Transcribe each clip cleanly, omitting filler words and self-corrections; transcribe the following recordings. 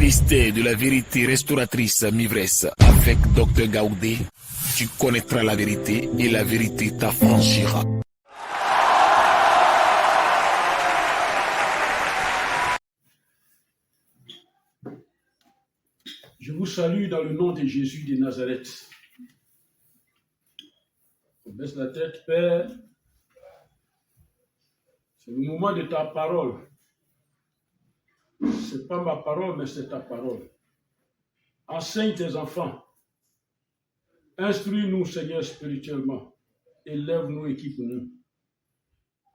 mystère de la vérité restauratrice Mivresse avec Dr Gaoudé, tu connaîtras la vérité et la vérité t'affranchira. Je vous salue dans le nom de Jésus de Nazareth. On baisse la tête, Père. C'est le moment de ta parole. Ce n'est pas ma parole, mais c'est ta parole. Enseigne tes enfants. Instruis-nous, Seigneur, spirituellement. Élève-nous, équipe-nous.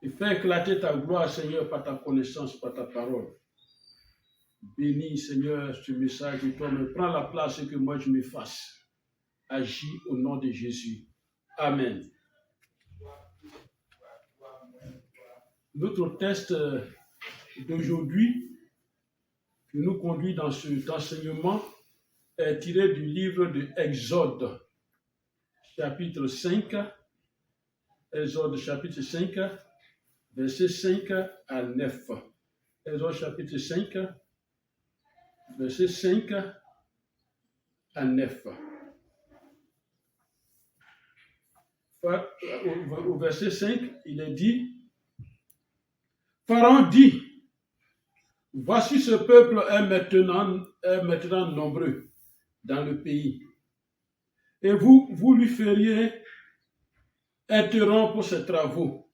Et fais éclater ta gloire, Seigneur, par ta connaissance, par ta parole. Bénis, Seigneur, ce message et toi, mais prends la place que moi je me fasse. Agis au nom de Jésus. Amen. Notre texte d'aujourd'hui, qui nous conduit dans cet enseignement, est tiré du livre de Exode, chapitre 5. Exode, chapitre 5, versets 5 à 9. Exode, chapitre 5, versets 5 à 9. Au verset 5, il est dit, Pharaon dit, voici ce peuple est maintenant nombreux dans le pays. Et vous lui feriez interrompre ses travaux.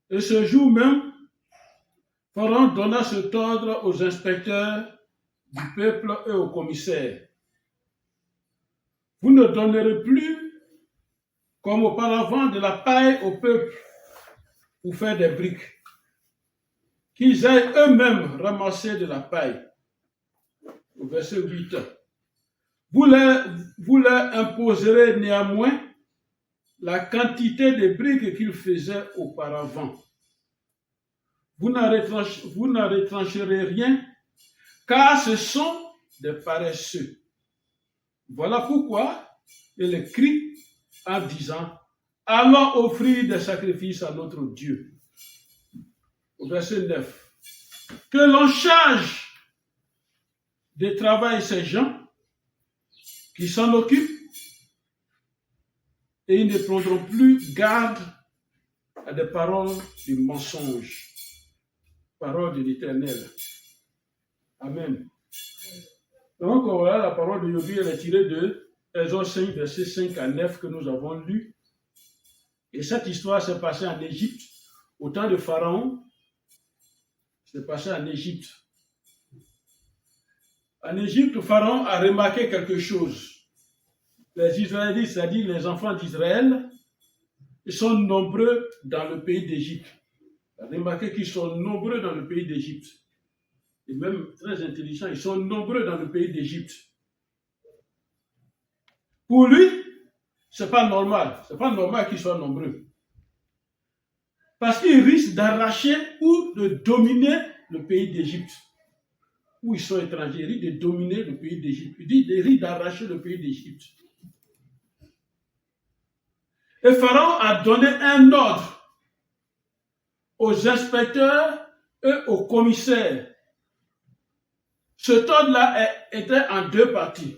Et ce jour même, Pharaon donna cet ordre aux inspecteurs du peuple et aux commissaires. Vous ne donnerez plus, comme auparavant, de la paille au peuple pour faire des briques, qu'ils aillent eux-mêmes ramasser de la paille. Au verset 8. Vous leur imposerez néanmoins la quantité de briques qu'ils faisaient auparavant. Vous n'en retrancherez rien, car ce sont des paresseux. Voilà pourquoi il crie en disant, allons offrir des sacrifices à notre Dieu. Au verset 9. Que l'on charge de travail ces gens qui s'en occupent et ils ne prendront plus garde à des paroles de mensonge. Parole de l'Éternel. Amen. Donc voilà, la parole d'aujourd'hui, elle est tirée de Exode 5, verset 5 à 9 que nous avons lu. Et cette histoire s'est passée en Égypte, au temps de Pharaon. C'est passé en Égypte. En Égypte, Pharaon a remarqué quelque chose. Les Israélites, c'est-à-dire les enfants d'Israël, ils sont nombreux dans le pays d'Égypte. Il a remarqué qu'ils sont nombreux dans le pays d'Égypte. Et même très intelligents, ils sont nombreux dans le pays d'Égypte. Pour lui, c'est pas normal. C'est pas normal qu'ils soient nombreux. Parce qu'ils risquent d'arracher ou de dominer le pays d'Égypte. Où ils sont étrangers, ils risquent de dominer le pays d'Égypte. Il dit qu'ils risquent d'arracher le pays d'Égypte. Et Pharaon a donné un ordre aux inspecteurs et aux commissaires. Cet ordre-là était en deux parties,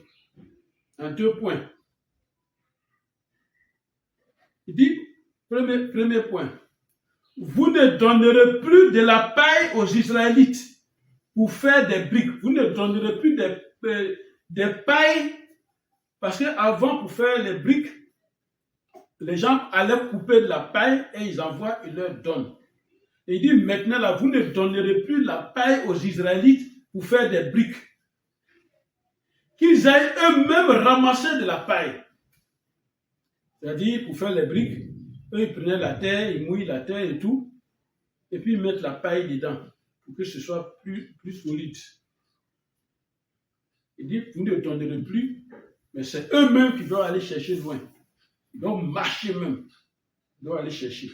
en 2 points. Il dit, premier point, vous ne donnerez plus de la paille aux Israélites pour faire des briques. Vous ne donnerez plus des pailles, parce qu'avant, pour faire les briques, les gens allaient couper de la paille et ils envoient, ils leur donnent. Et il dit, maintenant, là, vous ne donnerez plus la paille aux Israélites pour faire des briques. Qu'ils aillent eux-mêmes ramasser de la paille. C'est-à-dire, pour faire les briques, eux, ils prenaient la terre, ils mouillent la terre et tout, et puis ils mettent la paille dedans, pour que ce soit plus solide. Il dit, vous ne donnerez plus, mais c'est eux-mêmes qui doivent aller chercher loin. Ils doivent marcher même. Ils doivent aller chercher.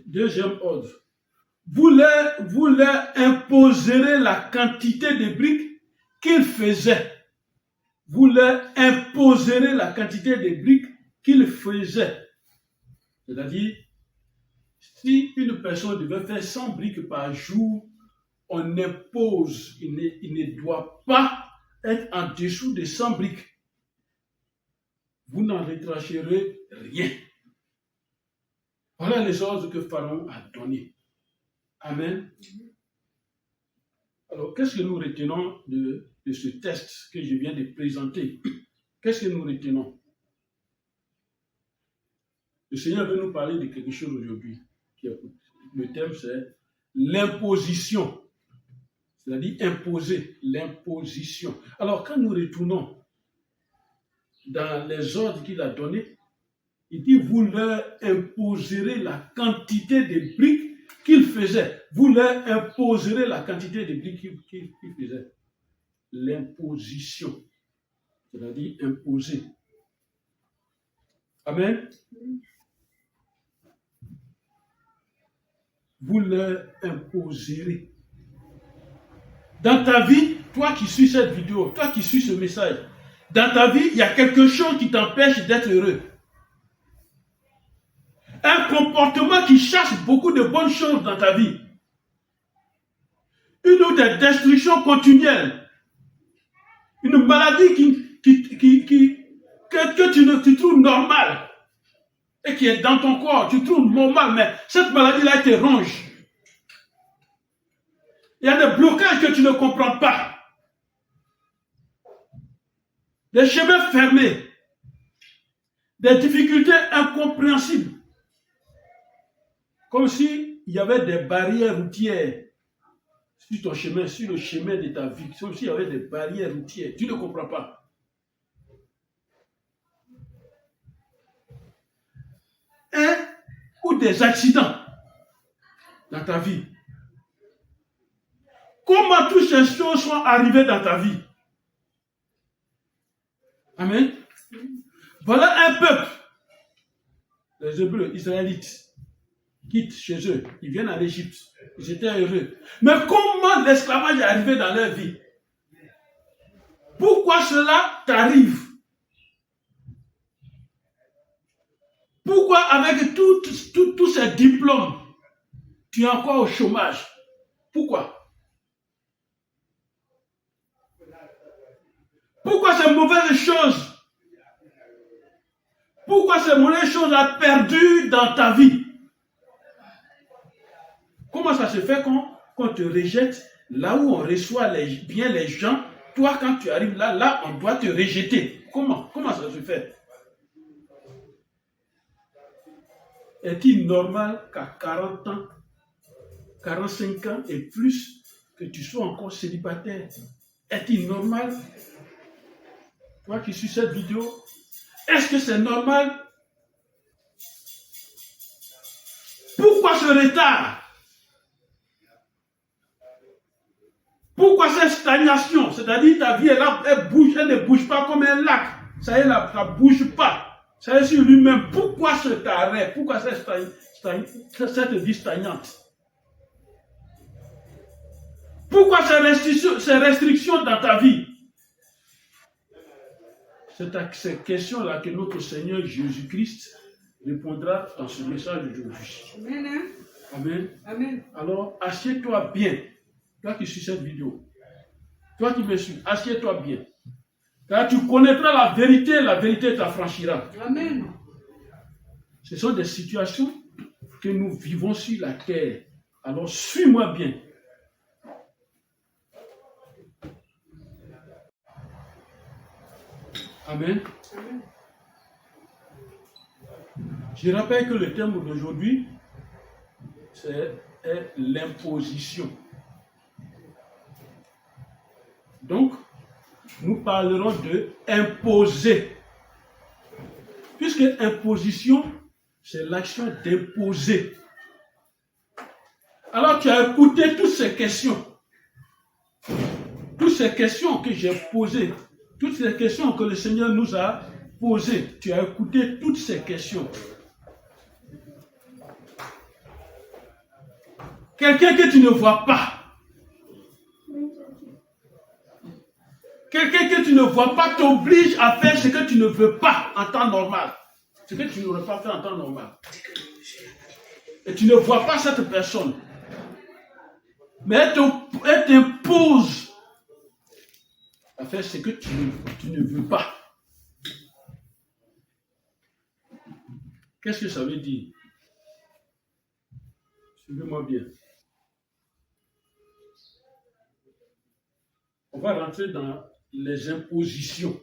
Deuxième ordre. Vous leur imposerez la quantité de briques qu'ils faisaient. Vous leur imposerez la quantité de briques qu'ils faisaient. C'est-à-dire, si une personne devait faire 100 briques par jour, on impose, il ne doit pas être en dessous de 100 briques. Vous n'en retracherez rien. Voilà les ordres que Pharaon a donnés. Amen. Alors, qu'est-ce que nous retenons de ce test que je viens de présenter? Qu'est-ce que nous retenons? Le Seigneur veut nous parler de quelque chose aujourd'hui. Le thème, c'est l'imposition. C'est-à-dire imposer, l'imposition. Alors, quand nous retournons dans les ordres qu'il a donnés, il dit, vous leur imposerez la quantité de briques qu'il faisait. Vous leur imposerez la quantité de briques qu'il faisait. L'imposition. C'est-à-dire imposer. Amen. Vous leur imposerez. Dans ta vie, toi qui suis cette vidéo, toi qui suis ce message, dans ta vie, il y a quelque chose qui t'empêche d'être heureux. Un comportement qui chasse beaucoup de bonnes choses dans ta vie. Une ou des destructions continuelles. Une maladie que tu trouves normale et qui est dans ton corps, tu trouves normal, mais cette maladie-là te ronge. Il y a des blocages que tu ne comprends pas. Des chemins fermés. Des difficultés incompréhensibles. Comme s'il y avait des barrières routières sur ton chemin, sur le chemin de ta vie. Comme s'il y avait des barrières routières. Tu ne comprends pas. Ou des accidents dans ta vie. Comment toutes ces choses sont arrivées dans ta vie? Amen. Voilà un peuple, les Hébreux, Israélites, quittent chez eux, ils viennent en Égypte, ils étaient heureux. Mais comment l'esclavage est arrivé dans leur vie? Pourquoi cela t'arrive? Pourquoi avec tous ces diplômes, tu es encore au chômage? Pourquoi? Pourquoi ces mauvaises choses? Pourquoi ces mauvaises choses ont perdu dans ta vie? Comment ça se fait qu'on te rejette là où on reçoit bien les gens? Toi, quand tu arrives là, on doit te rejeter. Comment ça se fait? Est-il normal qu'à 40 ans, 45 ans et plus, que tu sois encore célibataire? Est-il normal? Toi qui suis cette vidéo, est-ce que c'est normal? Pourquoi ce retard? Pourquoi cette stagnation? C'est-à-dire ta vie, elle ne bouge pas comme un lac. Ça y est, là, ça ne bouge pas. Ça y est sur lui-même. Pourquoi cet arrêt? Pourquoi cette vie stagnante? Pourquoi ces restrictions dans ta vie? C'est à ces questions-là que notre Seigneur Jésus-Christ répondra dans ce message d'aujourd'hui. Amen. Amen. Amen. Alors, assieds-toi bien. Toi qui suis cette vidéo. Toi qui me suis, assieds-toi bien. Car tu connaîtras la vérité t'affranchira. Amen. Ce sont des situations que nous vivons sur la terre. Alors, suis-moi bien. Amen. Amen. Je rappelle que le thème d'aujourd'hui, c'est l'imposition. Donc, nous parlerons de imposer. Puisque imposition, c'est l'action d'imposer. Alors, tu as écouté toutes ces questions. Toutes ces questions que j'ai posées. Toutes ces questions que le Seigneur nous a posées. Tu as écouté toutes ces questions. Quelqu'un que tu ne vois pas. Quelqu'un que tu ne vois pas t'oblige à faire ce que tu ne veux pas en temps normal. Ce que tu n'aurais pas fait en temps normal. Et tu ne vois pas cette personne. Mais faire ce que tu ne veux pas. Qu'est-ce que ça veut dire? Suivez-moi bien. On va rentrer dans les impositions.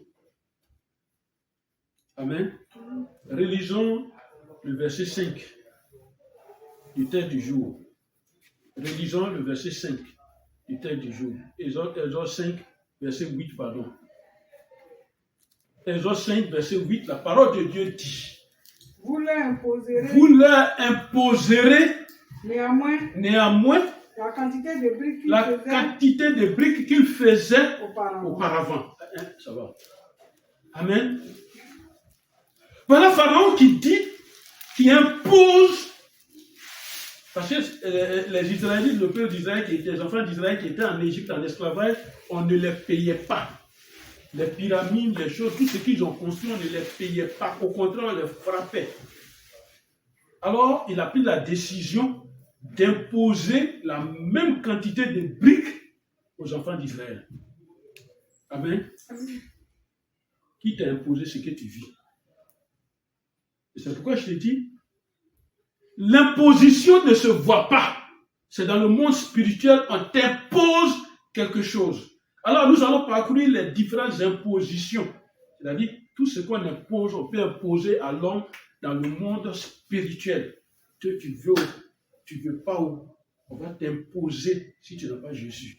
Amen. Relisons le verset 5 du texte du jour. Relisons le verset 5 du texte du jour. Exode 5, verset 8, pardon. Exode 5, verset 8, la parole de Dieu dit: Vous leur imposerez néanmoins la quantité de briques qu'il faisait auparavant. Ça va. Amen. Voilà Pharaon qui impose, parce que les Israélites, le peuple d'Israël, les enfants d'Israël qui étaient en Égypte en esclavage, on ne les payait pas. Les pyramides, les choses, tout ce qu'ils ont construit, on ne les payait pas. Au contraire, on les frappait. Alors, il a pris la décision d'imposer la même quantité de briques aux enfants d'Israël. Amen. Qui t'a imposé ce que tu vis? Et c'est pourquoi je te dis, l'imposition ne se voit pas. C'est dans le monde spirituel, on t'impose quelque chose. Alors nous allons parcourir les différentes impositions. C'est-à-dire, tout ce qu'on impose, on peut imposer à l'homme dans le monde spirituel. Que tu veux pas, on va t'imposer si tu n'as pas Jésus.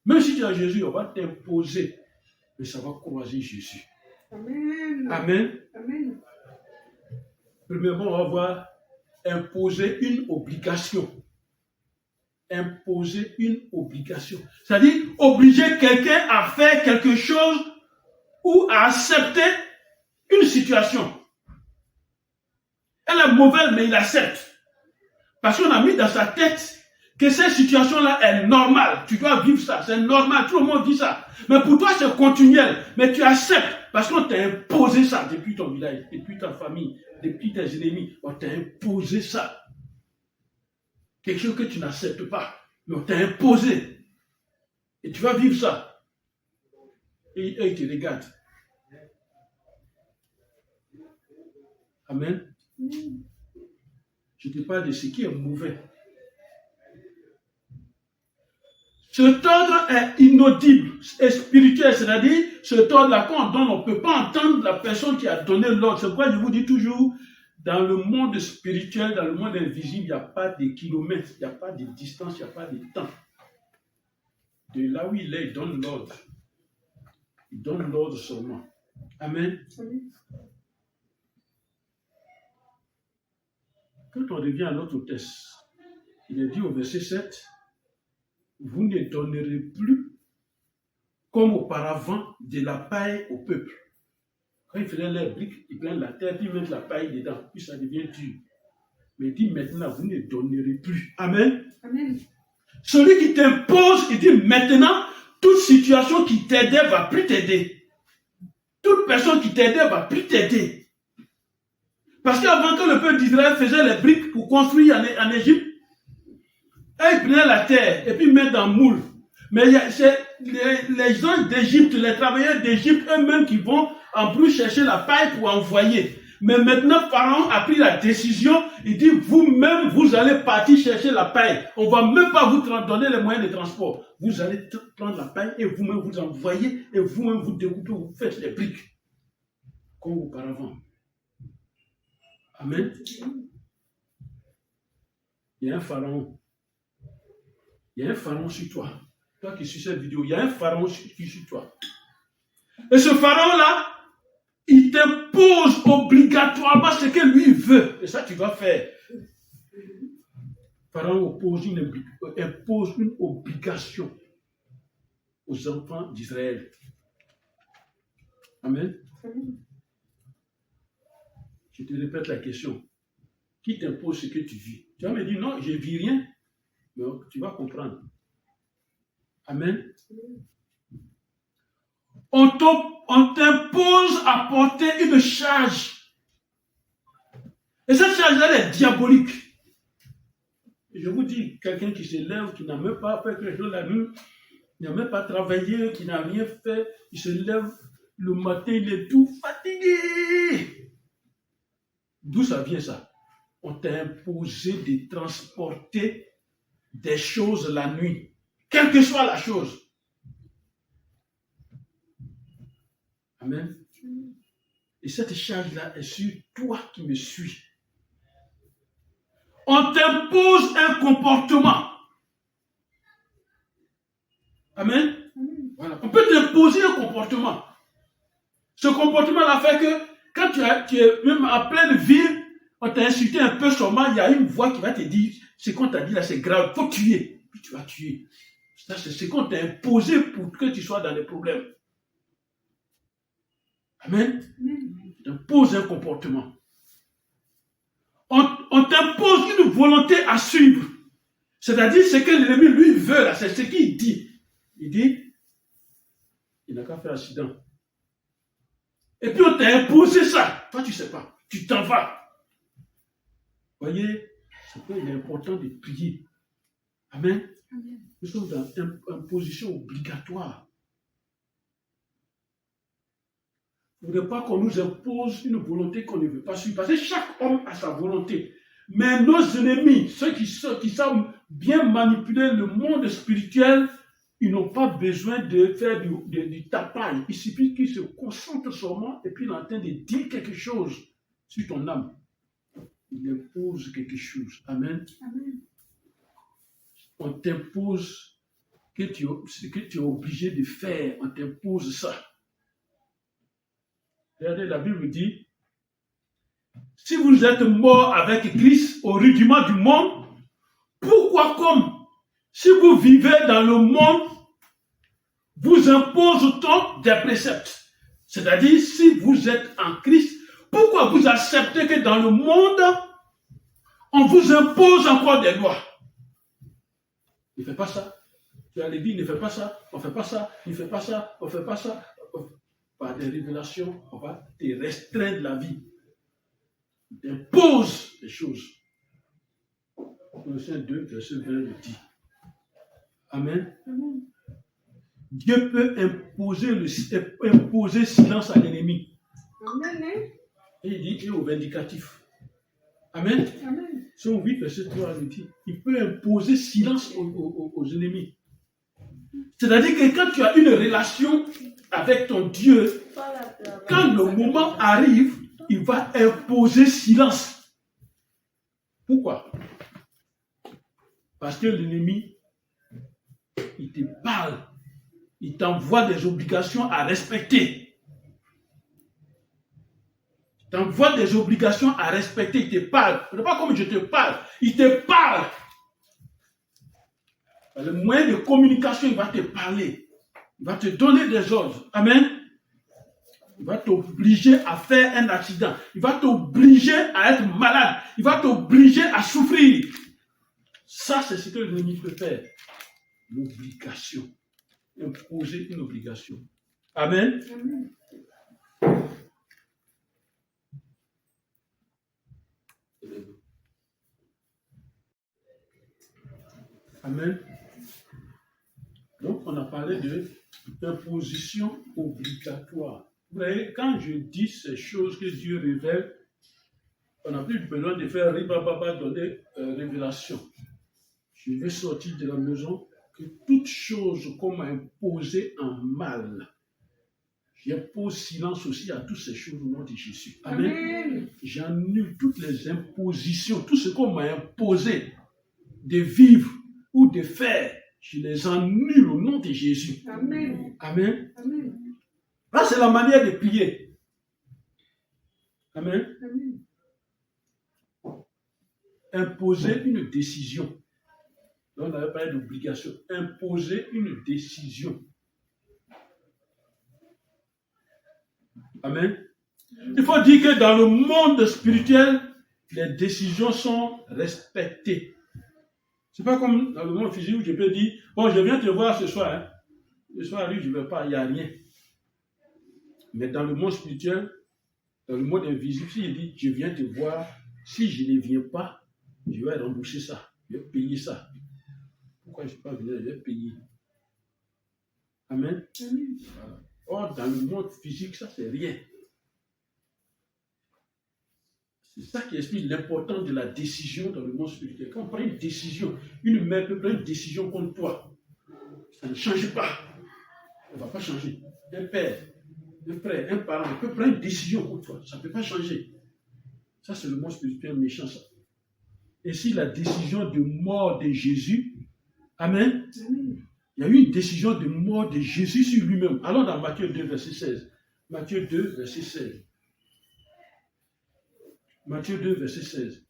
Même si tu as Jésus, on va t'imposer. Mais ça va croiser Jésus. Amen. Amen. Amen. Premièrement, on va voir imposer une obligation. Imposer une obligation. C'est-à-dire obliger quelqu'un à faire quelque chose ou à accepter une situation. Elle est mauvaise, mais il accepte. Parce qu'on a mis dans sa tête que cette situation-là est normale. Tu dois vivre ça, c'est normal, tout le monde vit ça. Mais pour toi, c'est continuel. Mais tu acceptes parce qu'on t'a imposé ça depuis ton village, depuis ta famille, depuis tes ennemis. On t'a imposé ça. Quelque chose que tu n'acceptes pas. Mais on t'a imposé. Et tu vas vivre ça. Et ils te regardent. Amen. Je te parle de ce qui est mauvais. Cet ordre est inaudible et spirituel, c'est-à-dire cet ordre-là, quand on donne, on ne peut pas entendre la personne qui a donné l'ordre. C'est pourquoi je vous dis toujours, dans le monde spirituel, dans le monde invisible, il n'y a pas de kilomètres, il n'y a pas de distance, il n'y a pas de temps. De là où il est, il donne l'ordre. Il donne l'ordre seulement. Amen. Quand on revient à notre texte, il est dit au verset 7, vous ne donnerez plus, comme auparavant, de la paille au peuple. Quand ils faisaient les briques, ils prennent la terre, puis ils mettent la paille dedans, puis ça devient dur. Mais il dit maintenant, vous ne donnerez plus. Amen. Amen. Celui qui t'impose, il dit maintenant, toute situation qui t'aidait va plus t'aider. Toute personne qui t'aidait va plus t'aider. Parce qu'avant que le peuple d'Israël faisait les briques pour construire en Égypte, ils prenaient la terre et puis ils mettent dans le moule. Mais c'est les gens d'Égypte, les travailleurs d'Égypte eux-mêmes qui vont en plus chercher la paille pour envoyer. Mais maintenant, Pharaon a pris la décision, il dit, vous-même, vous allez partir chercher la paille. On ne va même pas vous donner les moyens de transport. Vous allez prendre la paille et vous-même vous envoyez et vous-même vous découpez, vous faites les briques. Comme auparavant. Amen. Il y a un pharaon. Il y a un pharaon sur toi. Toi qui suis cette vidéo, il y a un pharaon qui est sur toi. Et ce pharaon-là, il t'impose obligatoirement ce que lui veut. Et ça, tu vas faire. Pharaon impose une obligation aux enfants d'Israël. Amen. Je te répète la question. Qui t'impose ce que tu vis? Tu vas me dire, non, je ne vis rien. Donc, tu vas comprendre. Amen. On t'impose à porter une charge. Et cette charge-là, elle est diabolique. Et je vous dis, quelqu'un qui se lève, qui n'a même pas fait quelque chose la nuit, n'a même pas travaillé, qui n'a rien fait, il se lève le matin, il est tout fatigué. D'où ça vient ça? On t'a imposé de transporter des choses la nuit, quelle que soit la chose. Amen. Et cette charge-là est sur toi qui me suis. On t'impose un comportement. Amen. Voilà. On peut t'imposer un comportement. Ce comportement-là fait que quand tu es même à pleine ville, on t'a insulté un peu sûrement, il y a une voix qui va te dire, ce qu'on t'a dit là, c'est grave, il faut tuer. Puis tu vas tuer. C'est ce qu'on t'a imposé pour que tu sois dans des problèmes. Amen. On t'impose un comportement. On t'impose une volonté à suivre. C'est-à-dire ce que l'ennemi lui veut, là, c'est ce qu'il dit. Il dit, il n'a qu'à faire accident. Et puis on t'a imposé ça. Toi, tu ne sais pas. Tu t'en vas. Vous voyez, c'est pourquoi il est important de prier. Amen. Nous sommes dans une position obligatoire. Il ne faut pas qu'on nous impose une volonté qu'on ne veut pas suivre. Parce que chaque homme a sa volonté. Mais nos ennemis, ceux qui savent bien manipuler le monde spirituel, ils n'ont pas besoin de faire du tapage. Il suffit qu'ils se concentrent sur moi et puis ils sont en train de dire quelque chose sur ton âme. Il impose quelque chose. Amen. Amen. On t'impose ce que tu es obligé de faire. On t'impose ça. Regardez, la Bible dit, si vous êtes mort avec Christ au rudiment du monde, pourquoi comme si vous vivez dans le monde, vous impose-t-on des préceptes? C'est-à-dire, si vous êtes en Christ, pourquoi vous acceptez que dans le monde, on vous impose encore des lois? Ne fais pas ça. Tu as dit, ne fais pas ça, on ne fait pas ça, ne fais pas ça, on ne fait pas ça. Par des révélations, on va te restreindre la vie. On t'impose des choses. Colossiens 2, verset 20 le dit. Amen. Amen. Dieu peut imposer silence à l'ennemi. Amen. Et il dit, il est au vindicatif. Amen. Amen. Si on vit verset 3, il dit, il peut imposer silence aux ennemis. C'est-à-dire que quand tu as une relation avec ton Dieu, quand le moment arrive, il va imposer silence. Pourquoi? Parce que l'ennemi, il te parle. Il t'envoie des obligations à respecter. Il t'envoie des obligations à respecter. Il te parle. Ce n'est pas comme je te parle. Il te parle. Le moyen de communication, il va te parler. Il va te donner des ordres. Amen. Il va t'obliger à faire un accident. Il va t'obliger à être malade. Il va t'obliger à souffrir. Ça, c'est ce que l'ennemi peut faire. L'obligation. Imposer une obligation. Amen. Amen. Amen. Donc, on a parlé d'imposition obligatoire. Vous voyez, quand je dis ces choses que Dieu révèle, on n'a plus besoin de faire ribababa, donner révélation. Je vais sortir de la maison que toute chose qu'on m'a imposée en mal, j'impose silence aussi à toutes ces choses au nom de Jésus. Amen. Amen. J'annule toutes les impositions, tout ce qu'on m'a imposé de vivre ou de faire, je les annule au nom de Jésus. Amen. Amen. Amen. Là, c'est la manière de prier. Amen. Amen. Imposer une décision. Là, on n'avait pas d'obligation. Imposer une décision. Amen. Il faut dire que dans le monde spirituel, les décisions sont respectées. C'est pas comme dans le monde physique où je peux dire, bon, je viens te voir ce soir. Hein. Ce soir, lui, je ne vais pas, il n'y a rien. Mais dans le monde spirituel, dans le monde invisible, si je dis, je viens te voir, si je ne viens pas, je vais rembourser ça. Je vais payer ça. Pourquoi je ne suis pas venu, je vais payer. Amen. Amen. Voilà. Or, dans le monde physique, ça, c'est rien. C'est ça qui explique l'importance de la décision dans le monde spirituel. Quand on prend une décision, une mère peut prendre une décision contre toi. Ça ne change pas. Ça ne va pas changer. Un père, un frère, un parent peut prendre une décision contre toi. Ça ne peut pas changer. Ça, c'est le monde spirituel méchant, ça. Et si la décision de mort de Jésus, Amen, Amen. il y a eu une décision de mort de Jésus sur lui-même. Allons dans Matthieu 2, verset 16. Matthieu 2, verset 16. Matthieu 2, verset 16.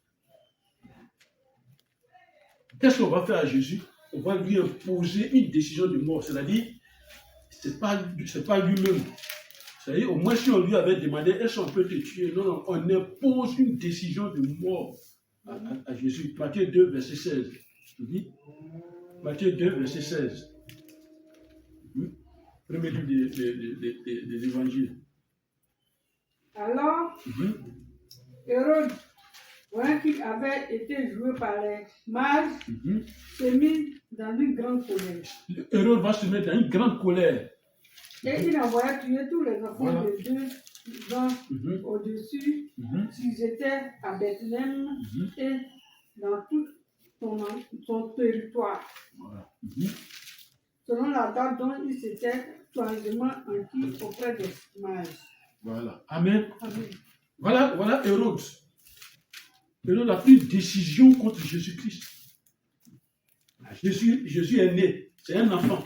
Qu'est-ce qu'on va faire à Jésus? On va lui imposer une décision de mort. C'est-à-dire, ce n'est pas lui-même. C'est-à-dire, au moins si on lui avait demandé, est-ce qu'on peut te tuer? Non, non, on impose une décision de mort à Jésus. Matthieu 2, verset 16. Je te dis, Matthieu 2, verset 16. Premier livre des évangiles. Alors, Hérode, voyant qu'il avait été joué par les mages, s'est mis dans une grande colère. Hérode va se mettre dans une grande colère. Et il envoya tuer tous les enfants Voilà. de 2 ans au-dessus, s'ils étaient à Bethléem et dans tout son territoire. Voilà. Selon la date dont il s'était soigneusement acquis auprès des mages. Voilà. Amen. Amen. Voilà Hérode. Hérode a pris une décision contre Jésus-Christ. Jésus est né. C'est un enfant.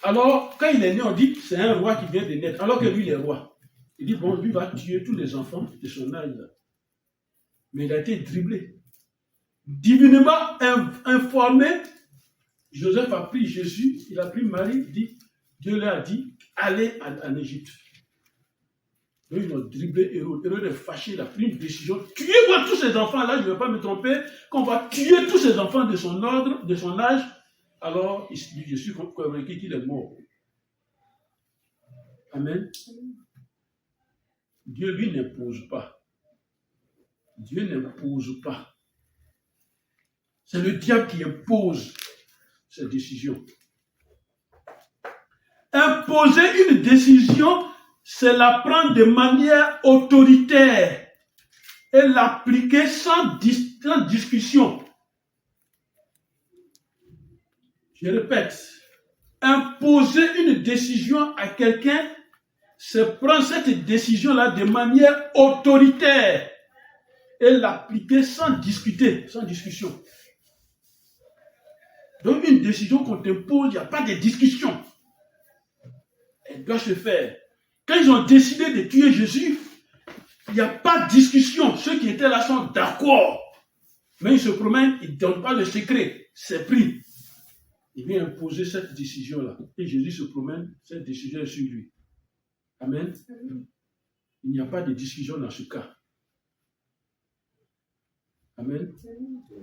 Alors, quand il est né, on dit que c'est un roi qui vient de naître. Alors que lui, il est roi. Il dit, bon, lui va tuer tous les enfants de son âge. Mais il a été dribblé. Divinement informé, Joseph a pris Jésus, il a pris Marie, Dieu leur a dit, allez en Égypte. Donc ils ont dribblé Hérode. Hérode est fâché, il a pris une décision. Tuez-moi tous ces enfants, là je ne vais pas me tromper, qu'on va tuer tous ces enfants de son ordre, de son âge. Alors, je suis convaincu qu'il est mort. Amen. Dieu, lui, n'impose pas. Dieu n'impose pas. C'est le diable qui impose cette décision. Imposer une décision, c'est la prendre de manière autoritaire et l'appliquer sans discussion. Je répète, imposer une décision à quelqu'un, c'est prendre cette décision-là de manière autoritaire et l'appliquer sans discuter, sans discussion. Donc une décision qu'on t'impose, il n'y a pas de discussion. Elle doit se faire. Quand ils ont décidé de tuer Jésus, il n'y a pas de discussion. Ceux qui étaient là sont d'accord. Mais ils se promènent, ils ne donnent pas le secret. C'est pris. Il vient imposer cette décision-là. Et Jésus se promène, cette décision est sur lui. Amen. Il n'y a pas de discussion dans ce cas. Amen.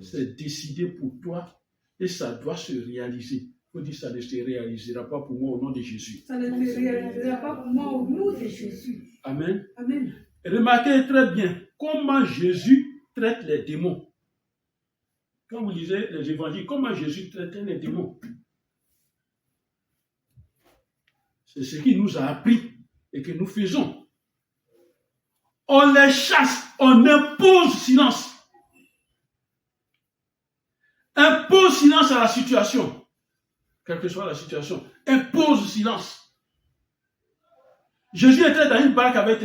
C'est décidé pour toi et ça doit se réaliser. Il faut dire que ça ne se réalisera pas pour moi au nom de Jésus. Ça ne se réalisera pas pour moi au nom de Jésus. Amen. Amen. Remarquez très bien comment Jésus traite les démons. Quand vous lisez les évangiles, comment Jésus traite les démons? C'est ce qu'il nous a appris et que nous faisons. On les chasse, on impose silence. Impose silence à la situation. Quelle que soit la situation, impose silence. Jésus était dans une barque avec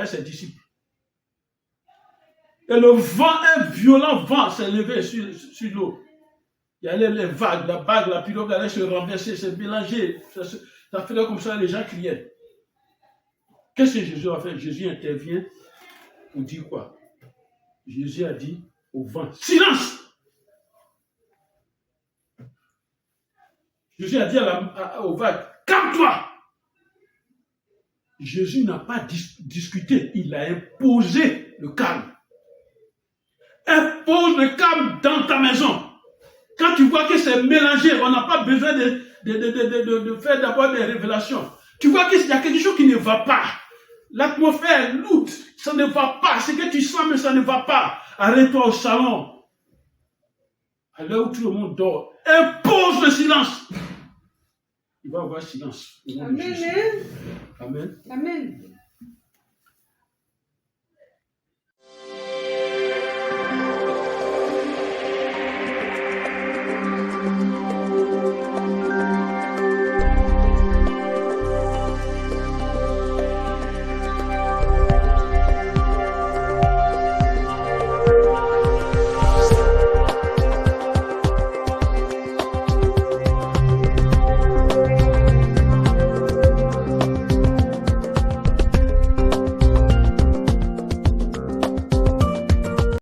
ses disciples. Et le vent, un violent vent s'est levé sur l'eau. Il y avait les vagues, la bague, la pirogue allait se renverser, se mélanger. Ça faisait comme ça, les gens criaient. Qu'est-ce que Jésus a fait? Jésus intervient pour dire quoi? Jésus a dit au vent, silence! Jésus a dit aux vagues, calme-toi! Jésus n'a pas discuté, il a imposé le calme. Impose le calme dans ta maison. Quand tu vois que c'est mélangé, on n'a pas besoin de faire d'abord des révélations. Tu vois qu'il y a quelque chose qui ne va pas. L'atmosphère lourde, ça ne va pas. Ce que tu sens, mais ça ne va pas. Arrête-toi au salon. À l'heure où tout le monde dort, impose le silence. Il va y avoir silence. Au nom de Amen. Jésus. Amen. Amen.